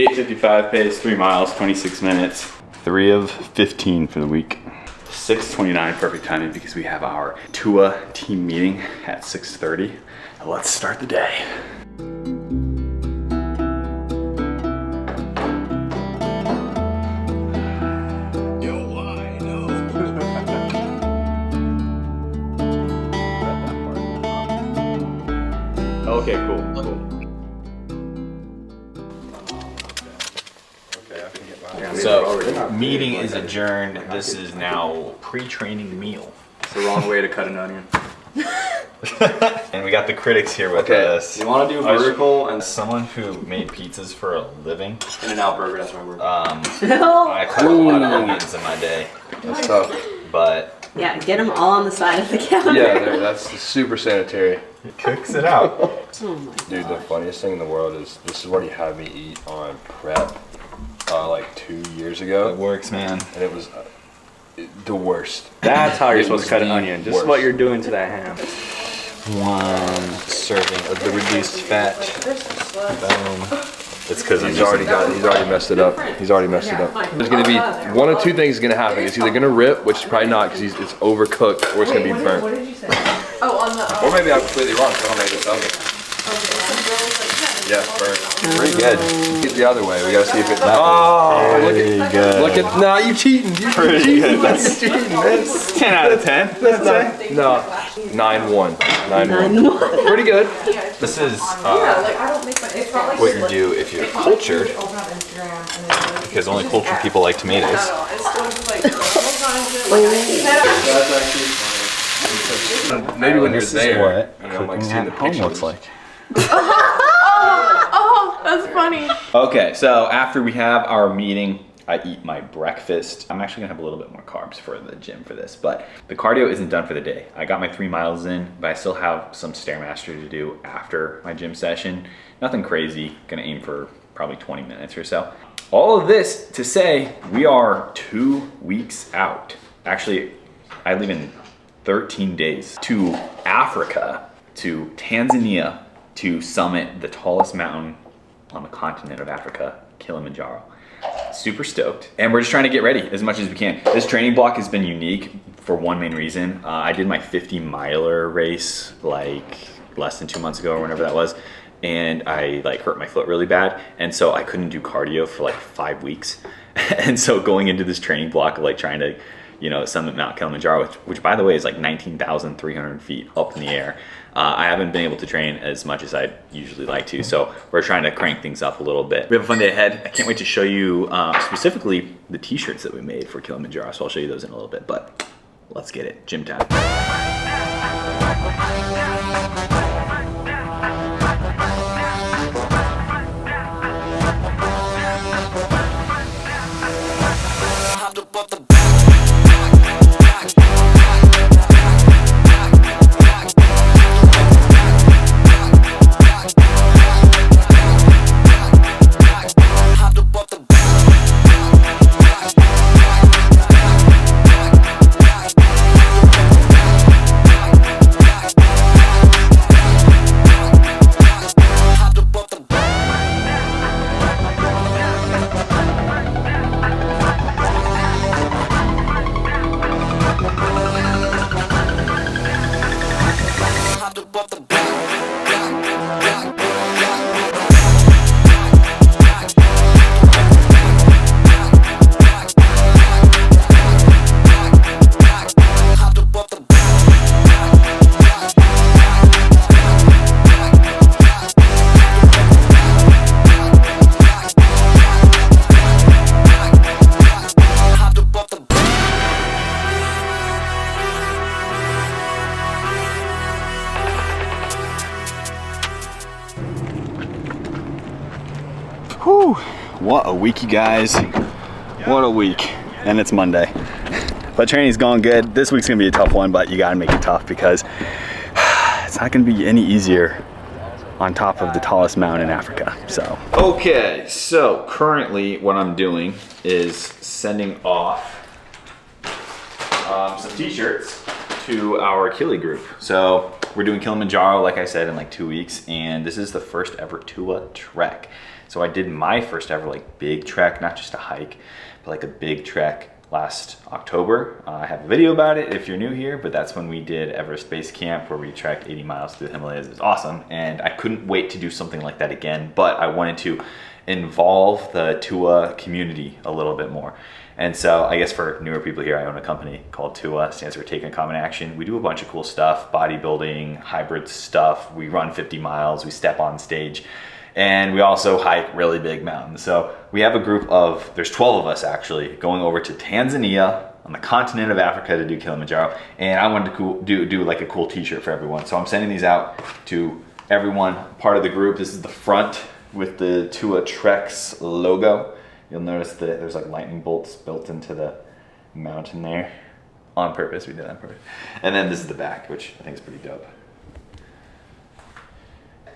8:55 pace, 3 miles, 26 minutes. 3 of 15 for the week. 6:29, perfect timing because we have our TUA team meeting at 6:30. Let's start the day. Okay, cool. So, meeting is adjourned. This is now pre-training meal. It's the wrong way to cut an onion. And we got the critics here with us. You want to do vertical and someone who made pizzas for a living. In-N-Out Burger, that's my word. I cut a lot of onions in my day. That's tough. But yeah, get them all on the side of the counter. Yeah, that's super sanitary. He cooks it out. Oh my Dude, the funniest thing in the world is this is what he had me eat on prep like 2 years ago. It works, man. And it was the worst. That's how you're supposed to cut an onion. Just what you're doing to that ham. 1 serving of the reduced fat. Boom. It's because he's already messed it up. He's already messed it up. There's gonna be one of two things is gonna happen. It's either gonna rip, which is probably not because it's overcooked, or it's gonna be burnt. What did you say? Oh, on the. Or maybe I'm completely wrong. So I don't make this oven. Yeah, burnt. Pretty good. Get the other way. We gotta see if it. Oh, look at. Nah, you cheating. You cheating. That's cheating. That's 10 out of 10. No. 9-1. 9-1. Pretty good. This is what what you do if you're cultured, because only cultured people like tomatoes. Maybe when you're there, you know, like seeing the home pictures. looks like. Oh, that's funny. Okay, so after we have our meeting, I eat my breakfast. I'm actually gonna have a little bit more carbs for the gym for this, but the cardio isn't done for the day. I got my 3 miles in, but I still have some Stairmaster to do after my gym session. Nothing crazy, gonna aim for probably 20 minutes or so. All of this to say, we are 2 weeks out. Actually, I leave in 13 days to Africa, to Tanzania, to summit the tallest mountain on the continent of Africa, Kilimanjaro. Super stoked. And we're just trying to get ready as much as we can. This training block has been unique for one main reason. I did my 50-miler race like less than 2 months ago or whenever that was. And I like hurt my foot really bad. And so I couldn't do cardio for like 5 weeks. And so going into this training block of like trying to, you know, summit Mount Kilimanjaro, which by the way is like 19,300 feet up in the air. I haven't been able to train as much as I'd usually like to, so we're trying to crank things up a little bit. We have a fun day ahead. I can't wait to show you specifically the t-shirts that we made for Kilimanjaro, so I'll show you those in a little bit, but let's get it. Gym time. Whew, what a week, you guys. What a week. And it's Monday. But training's going good. This week's gonna be a tough one, but you gotta make it tough because it's not gonna be any easier on top of the tallest mountain in Africa, so. Okay, so currently what I'm doing is sending off some t-shirts to our Kili group. So we're doing Kilimanjaro, like I said, in like 2 weeks, and this is the first ever Tua trek. So I did my first ever like big trek, not just a hike, but like a big trek last October. I have a video about it if you're new here, but that's when we did Everest Base Camp, where we trekked 80 miles through the Himalayas. It was awesome, and I couldn't wait to do something like that again, but I wanted to involve the Tua community a little bit more. And so I guess for newer people here, I own a company called Tua, stands for Taking Common Action. We do a bunch of cool stuff, bodybuilding, hybrid stuff. We run 50 miles, we step on stage, and we also hike really big mountains. So we have a group of, there's 12 of us actually, going over to Tanzania on the continent of Africa to do Kilimanjaro. And I wanted to do like a cool t-shirt for everyone. So I'm sending these out to everyone, part of the group. This is the front with the Tua Treks logo. You'll notice that there's like lightning bolts built into the mountain there. On purpose, we did that on purpose. And then this is the back, which I think is pretty dope.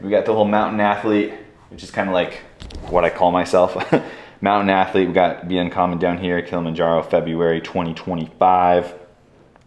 We got the whole mountain athlete, which is kind of like what I call myself. Mountain athlete. We got Be Uncommon down here, Kilimanjaro, February 2025.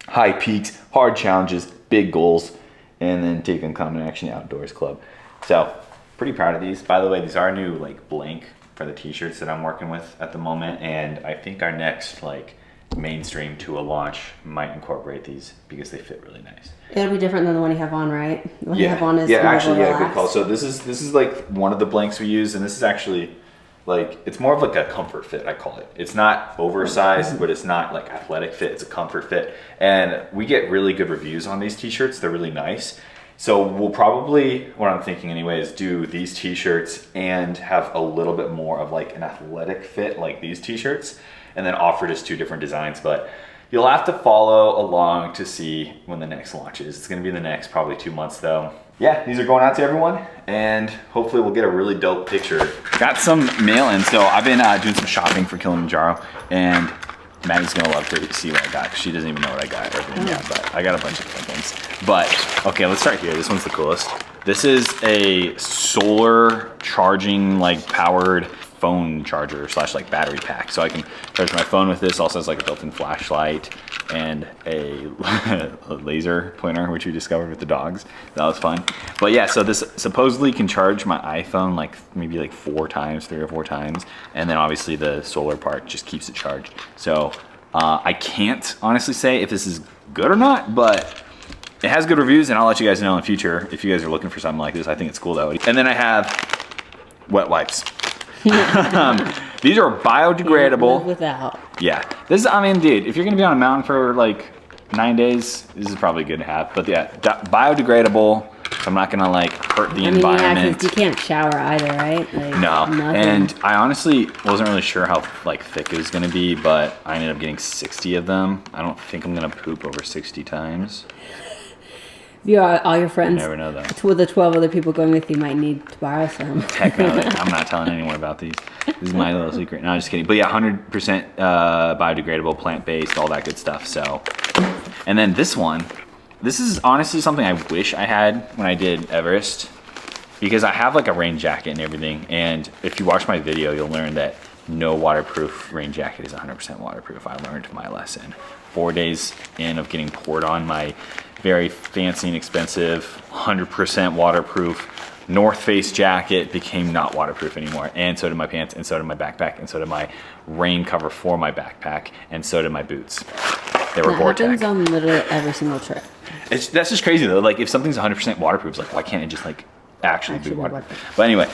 High peaks, hard challenges, big goals, and then Take Uncommon Action Outdoors Club. So pretty proud of these. By the way, these are new like blank for the t-shirts that I'm working with at the moment, and I think our next like mainstream Tua launch might incorporate these because they fit really nice. It'll be different than the one you have on, right? The one you have on is yeah, more actually, yeah, good relaxed. call. So this is like one of the blanks we use, and this is actually like, it's more of like a comfort fit, I call it. It's not oversized, but it's not like athletic fit. It's a comfort fit, and we get really good reviews on these t-shirts. They're really nice. So we'll probably, what I'm thinking anyway, is do these t-shirts and have a little bit more of like an athletic fit like these t-shirts, and then offer just 2 different designs. But you'll have to follow along to see when the next launch is. It's gonna be in the next probably 2 months though. Yeah, these are going out to everyone, and hopefully we'll get a really dope picture. Got some mail in, so I've been doing some shopping for Kilimanjaro, and Maddie's gonna love to see what I got, 'cause she doesn't even know what I got or everything yet, but I got a bunch of different things. But, okay, let's start here. This one's the coolest. This is a solar charging, like powered phone charger / like battery pack. So I can charge my phone with this. Also has like a built-in flashlight and a laser pointer, which we discovered with the dogs. That was fun. But yeah, so this supposedly can charge my iPhone like maybe like 4 times, 3 or 4 times. And then obviously the solar part just keeps it charged. So I can't honestly say if this is good or not, but it has good reviews, and I'll let you guys know in the future if you guys are looking for something like this. I think it's cool though. And then I have wet wipes. These are biodegradable. Without. Yeah, this is, I mean, dude, if you're gonna be on a mountain for like 9 days, this is probably good to have. But yeah, biodegradable, so I'm not gonna like hurt the environment. Yeah, 'cause you can't shower either, right? Like, no, nothing. and I honestly wasn't really sure how like thick it was gonna be, but I ended up getting 60 of them. I don't think I'm gonna poop over 60 times. All your friends, You never know though. with the 12 other people going with you, might need to borrow some. Heck no, I'm not telling anyone about these. This is my little secret. No, I'm just kidding. But yeah, 100% biodegradable, plant-based, all that good stuff. So, and then this one, this is honestly something I wish I had when I did Everest, because I have like a rain jacket and everything. And if you watch my video, you'll learn that no waterproof rain jacket is 100% waterproof. I learned my lesson. 4 days in of getting poured on, my very fancy and expensive 100% waterproof North Face jacket became not waterproof anymore, and so did my pants, and so did my backpack, and so did my rain cover for my backpack, and so did my boots. They were That Gore-Tex. happens on literally every single trip. That's just crazy though. Like if something's 100% waterproof, it's like why can't it just like actually be Actually waterproof? waterproof. But anyway,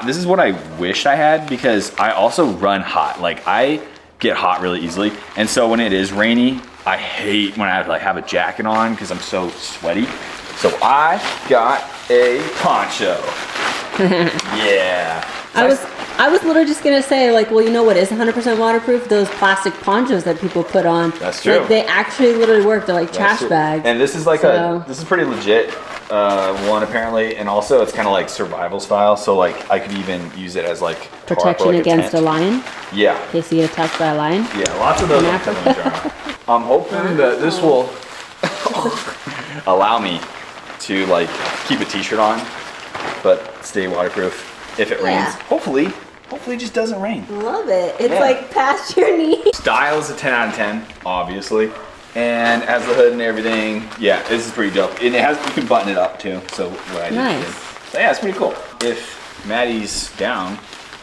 this is what I wished I had, because I also run hot. Like I get hot really easily, and so when it is rainy, I hate when I have to like have a jacket on because I'm so sweaty. So I got a poncho. Yeah. I was literally just gonna say, like, well, you know what is 100% waterproof? Those plastic ponchos that people put on. That's true. Like, they actually literally work. They're like trash bags. And this is like So- this is pretty legit one apparently, and also it's kind of like survival style. So like I could even use it as like tarp or, Protection like, against a tent. lion, Yeah. in case you get attacked by a lion. Yeah, lots of those In on Africa. Kilimanjaro. I'm hoping that this will allow me to like keep a t-shirt on, but stay waterproof if it rains. Yeah. Hopefully it just doesn't rain. Love it. It's Yeah. like past your knee. Style is a 10 out of 10, obviously. and has the hood and everything. Yeah, this is pretty dope. And it has, you can button it up too. So what I did. Nice. So yeah, it's pretty cool. If Maddie's down,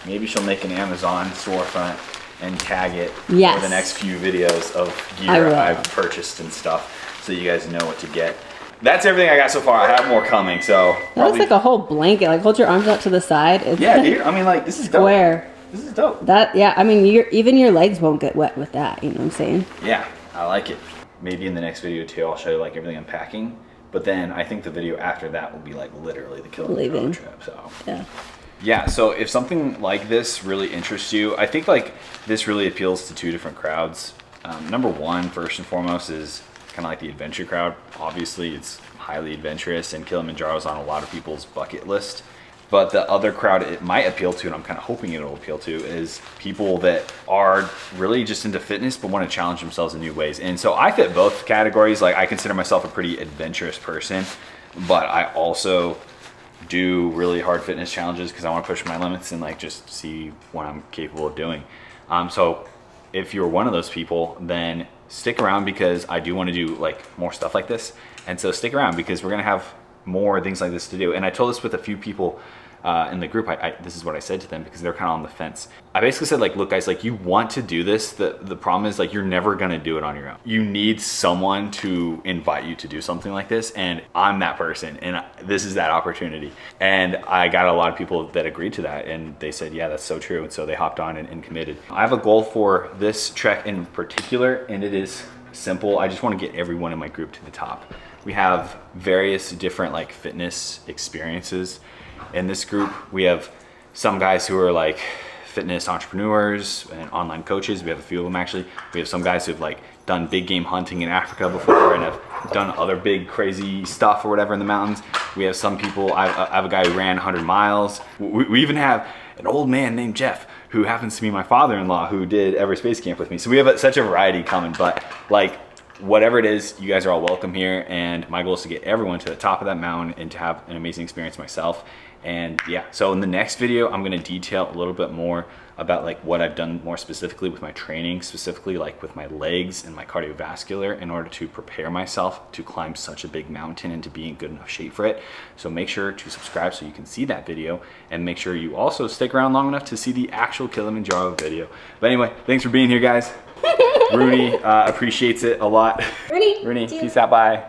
maybe she'll make an Amazon storefront and tag it for the next few videos of gear I've purchased and stuff, so you guys know what to get. That's everything I got so far. I have more coming, so. That looks like a whole blanket. Like, hold your arms out to the side. It's yeah, dude. I mean, like, this is dope. Square. This is dope. That, yeah, I mean, even your legs won't get wet with that, you know what I'm saying? Yeah, I like it. Maybe in the next video too, I'll show you like everything I'm packing. But then I think the video after that will be like literally the Kilimanjaro trip, so. Yeah. Yeah, so if something like this really interests you, I think like this really appeals to two different crowds. Number one, first and foremost, is kind of like the adventure crowd. Obviously, it's highly adventurous, and Kilimanjaro is on a lot of people's bucket list. But the other crowd it might appeal to, and I'm kind of hoping it'll appeal to, is people that are really just into fitness but want to challenge themselves in new ways. And so I fit both categories. Like, I consider myself a pretty adventurous person, but I also do really hard fitness challenges because I want to push my limits and like just see what I'm capable of doing. So if you're one of those people, then stick around, because I do want to do like more stuff like this. And so stick around, because we're gonna have more things like this to do. And I told this with a few people in the group. This is what I said to them, because they're kind of on the fence. I basically said, like, look guys, like, you want to do this. The problem is, like, you're never gonna do it on your own. You need someone to invite you to do something like this, and I'm that person, and this is that opportunity. And I got a lot of people that agreed to that, and they said, yeah, that's so true. And so they hopped on and committed. I have a goal for this trek in particular, and it is simple. I just want to get everyone in my group to the top. We have various different like fitness experiences in this group. We have some guys who are like fitness entrepreneurs and online coaches. We have a few of them actually. We have some guys who've like done big game hunting in Africa before and have done other big crazy stuff or whatever in the mountains. We have some people, I have a guy who ran 100 miles. We even have an old man named Jeff, who happens to be my father-in-law, who did Everest Base Camp with me. So we have such a variety coming, but like, whatever it is, you guys are all welcome here, and my goal is to get everyone to the top of that mountain and to have an amazing experience myself. And yeah, so in the next video, I'm gonna detail a little bit more about like what I've done more specifically with my training, specifically like with my legs and my cardiovascular, in order to prepare myself to climb such a big mountain and to be in good enough shape for it. So make sure to subscribe so you can see that video, and make sure you also stick around long enough to see the actual Kilimanjaro video. But anyway, thanks for being here, guys. Rooney appreciates it a lot. Rooney, Rooney, peace out, bye.